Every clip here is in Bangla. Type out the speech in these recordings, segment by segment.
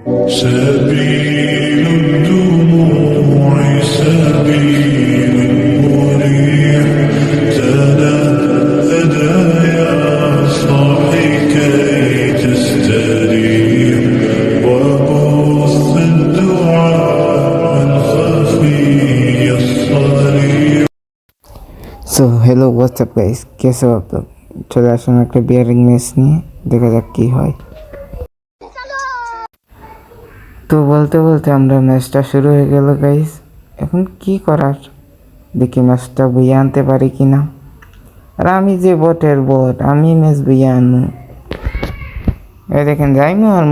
سبيل الدموع سبيل مريح تنهدى يا صاحي كي تستريح وبث الدعاء الخفي الصريح. সো হ্যালো হোয়াটসঅ্যাপ গাইস, কেসে हो आप लोग? চলে আসুন একটা বিয়ারিং ম্যাচ নিয়ে, দেখা যাক কি হয়। তো বলতে বলতে আমরা ম্যাচটা শুরু হয়ে গেল গাইস। এখন কি করার, দেখি ম্যাচটা বইয়ে আনতে পারি কি না। আর আমি যে বটের বট, আমি ম্যাচ বইয়ে আনবো। এই দেখেন, যাইমু আর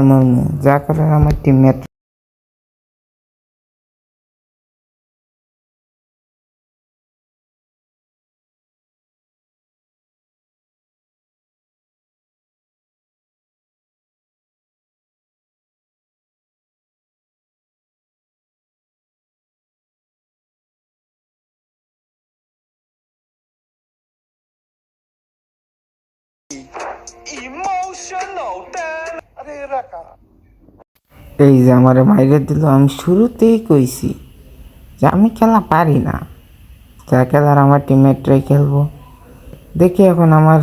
মরমু, যা করার আমার টিমমেট। এই যে আমার মাইরে দিল, আমি শুরুতেই কইছি যে আমি খেলা পারি না, যা খেলার আমার টিমমেটরাই খেলবো। দেখি এখন আমার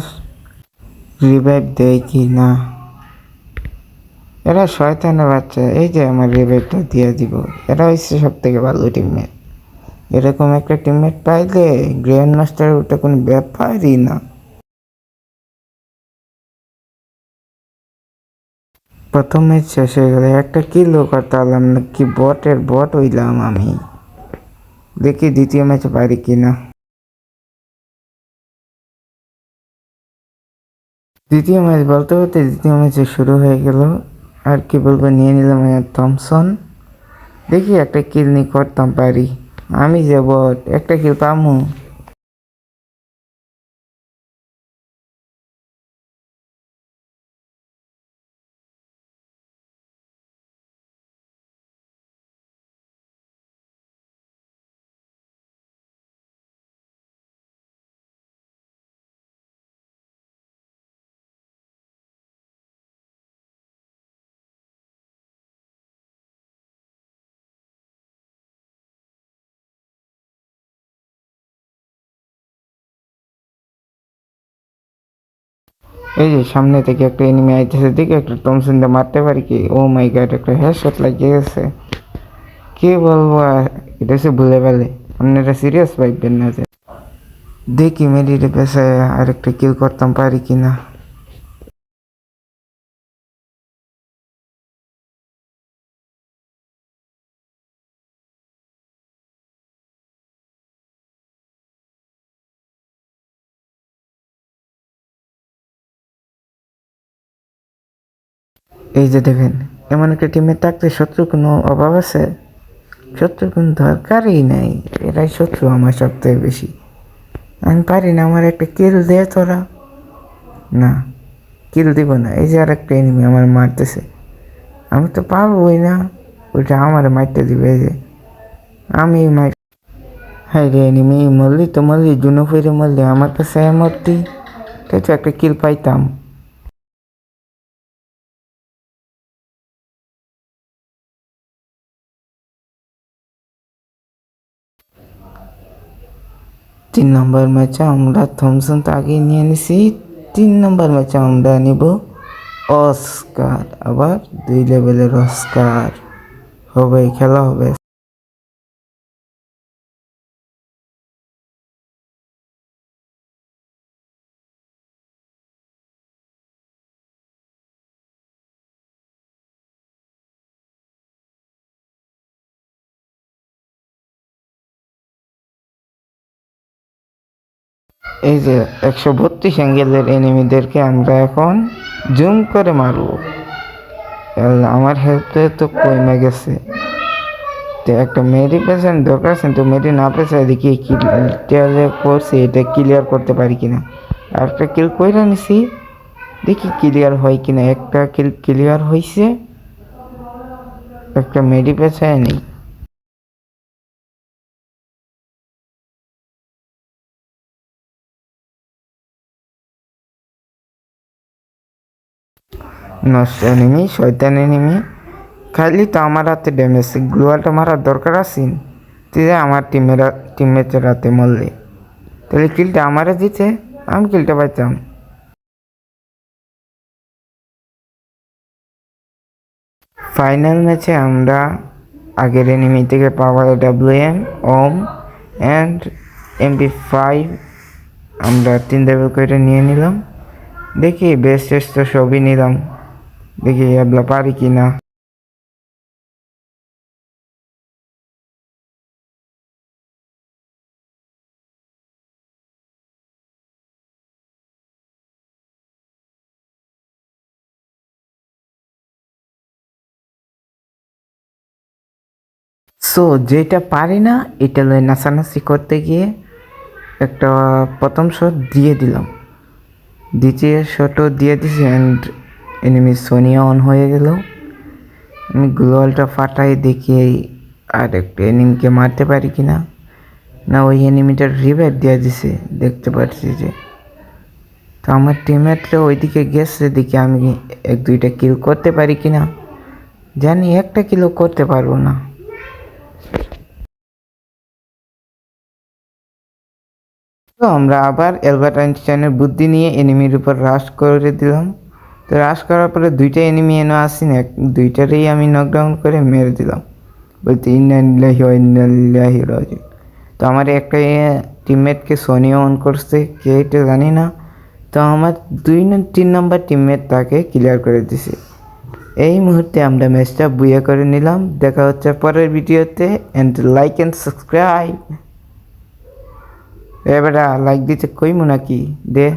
রিভাইভ দেয় কি না। এরা শয়তানের বাচ্চা, এই যে আমার রিভাইভটা দিয়ে দিব। এরা হচ্ছে সব থেকে ভালো টিমমেট। এরকম একটা টিমমেট পাইলে গ্র্যান্ড মাস্টার ওটা কোনো ব্যাপারই না। প্রথম ম্যাচ শেষ হয়ে গেলে একটা কিলও করতে পারলাম না, কি বট হইলাম আমি। দেখি দ্বিতীয় ম্যাচে পারি কিনা। দ্বিতীয় ম্যাচ বলতে বলতে দ্বিতীয় ম্যাচে শুরু হয়ে গেল। আর কি বলবো, নিয়ে নিলাম থমসন। দেখি একটা কিল নিয়ে করতাম পারি। আমি যে বট, একটা কিল পামু। এই যে সামনে থেকে একটা এনিমি আইতেছে, দেখি একটা টমসন দিয়ে মারতে পারি কি। ও মাই গড, একটা হেডশট লাগিয়ে গেছে। কি বলবো আর, এটা হচ্ছে ভুলে ফেলে। আপনারা সিরিয়াস পাইবেন না যে। দেখি মেডিটে পেশায় আরেকটা কিল করতাম পারি কিনা। এই যে দেখেন, এমন একটা টিমে থাকতে শত্রু কোনো অভাব আছে? শত্রুর কোনো দরকারই নাই। এরাই শত্রু আমার সব থেকে বেশি। আমি পারি না, আমার একটা কিল দে তোরা। না, কিল দিব না। এই যে আর একটা এনিমি আমার মারতেছে, আমি তো পারবোই না। ওইটা আমার মারতে দিবে। এই যে আমি মার। হ্যাঁ রে, এনিমি মরলি তো মরলি, জুনো ফিরে মরলি, আমার কাছে মরতি তাই তো একটা কিল পাইতাম। তিন নম্বর ম্যাচে আমরা থমসন তো আগেই নিয়ে নিছি। 3 নম্বর ম্যাচে আমরা নিব অস্কার, আবার 2 লেভেলের অস্কার হবে, খেলা হবে। এই যে 132 অ্যাঙ্গেলের এনিমিদেরকে আমরা এখন জুম করে মারব। আমার হেলথে তো কমে গেছে। তো একটা মেডি পেশেন্ট দরকার আছে, তো মেডি না পেছে দেখি ক্লিয়ার করছি, এটা ক্লিয়ার করতে পারি কিনা। আর একটা কিল কইরা নিছি, দেখি ক্লিয়ার হয় কিনা। একটা কিল ক্লিয়ার হয়েছে, একটা মেডি পেছায় নেই। নষ্ট এনিমি, শয়তান এনিমি। খালি তো আমার হাতে ড্যামেজ, গ্লোয়ালটা মারার দরকার আছে। তুই যে আমার টিমমেটের হাতে মরলি, তাহলে কিলটা আমারে দিতে, আমি কিলটা পাইতাম। ফাইনাল ম্যাচে আমরা আগের এনিমি থেকে পাওয়া WM, ওম অ্যান্ড MP5 আমরা 3 লেভেল করে নিয়ে নিলাম। দেখি বেস্ট টেস্ট তো সবই নিলাম, দেখি এগুলো পারি কি না। সো যেটা পারি না এটা লয়ে নাচানাচি করতে গিয়ে একটা প্রথম শট দিয়ে দিলাম, দ্বিতীয় শটও দিয়ে দিছি অ্যান্ড এনিমি সোনিয়া অন হয়ে গেল। আমি গ্লোয়ালটা ফাটাই দেখি আর একটা এনিমিকে মারতে পারি কি না। না, ওই এনিমিটার রিভাইভ দিয়ে দিছে, দেখতে পাচ্ছি যে। তো আমার টিমমেটরা ওইদিকে গেছে, দেখি আমি 1-2টা কিল করতে পারি কি না। জানি একটা কিলও করতে পারবো না। তো আমরা আবার অ্যালবার্ট আইনস্টাইনের বুদ্ধি নিয়ে এনিমির উপর রাশ করে দিলাম। তো রাশ করার পরে 2টা এনিমি এনে আসি না, 2টারেই আমি নকডাউন করে মেরে দিলাম, বলতে ইন্না লিল্লাহি ওয়া ইন্না ইলাইহি রাজিউন। তো আমার একটা টিমমেটকে সোনিয়া অন করছে, কে এটা জানি না। তো আমার 2-3 নম্বর টিমমেট তাকে ক্লিয়ার করে দিছে। এই মুহূর্তে আমরা ম্যাচটা বুইয়া করে নিলাম। দেখা হচ্ছে পরের ভিডিওতে, অ্যান্ড লাইক অ্যান্ড সাবস্ক্রাইব। এবারে লাইক দিতে কইমু নাকি দে।